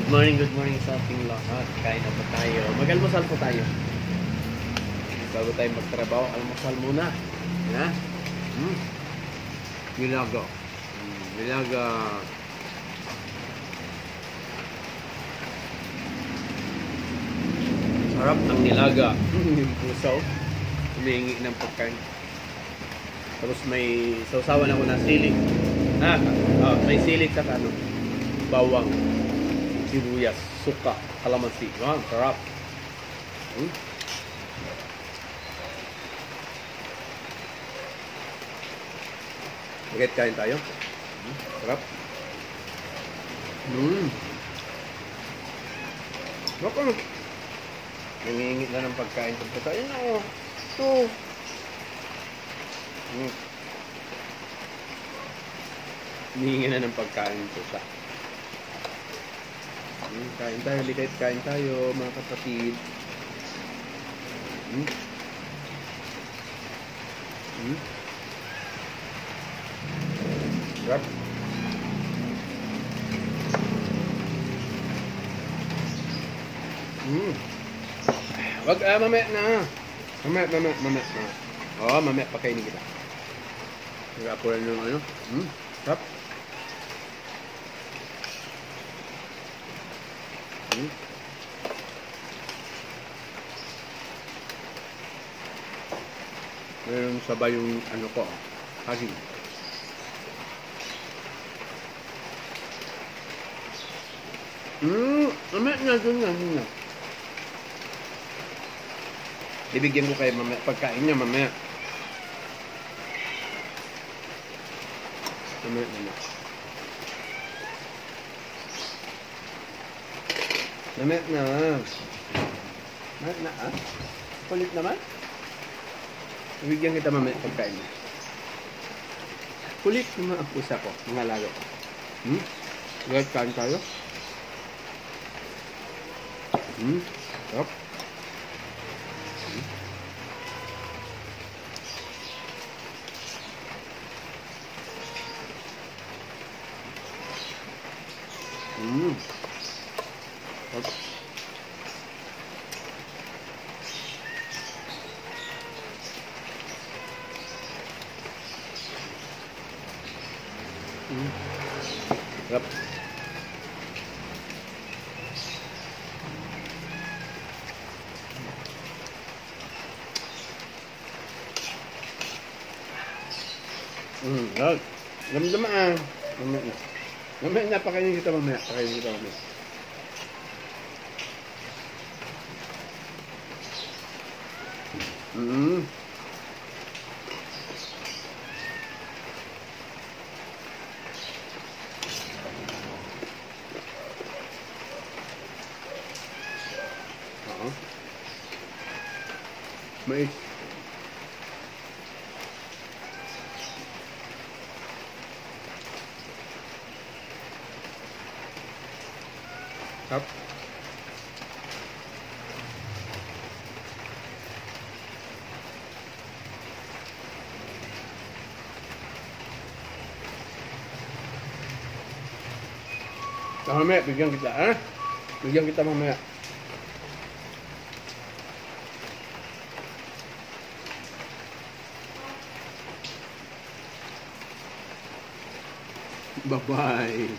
Good morning sa ating lahat. Kain na po tayo. Mag-almusal po tayo. Bago tayo magtrabaho, almusal muna. Ha? Nilaga. Nilaga. Sarap ng nilaga. Yung pusaw. Humihingi ng pagkain. Tapos may sausawan ako ng sili. May sili sa ano. Bawang. Sibuyas, suka, kalamansi. Wow, sarap. Bakit kain tayo? Sarap. Baka nangihingi na ng pagkain. Pagkain na oh. Ito. Nangihingi na ng pagkain. Ito. Kain tayo, likit kain tayo mga kapatid. Sarap. Wag, mamaya na. Mamaya na. Oo, mamaya pakainin kita. Nag-apuran yung ano. Sarap. Mayroon sabay yung ano ko, haging. Mamaya na, doon na. Ibigyan ko kayo mamaya, pagkain niya mamaya. Mamaya. Mamaya na, Kulit naman. Ibigyan kita mamaya pagkain niya. Kulit yung mga pusa ko, mga lalo ko. Guys, kain tayo. Sarap. Sarap. Damdamaan. Mamaya na, pakainin kita mamaya. Mais. Sarap. Mamaya, bigyan kita, ha? Bigyan kita mamaya. Bye-bye.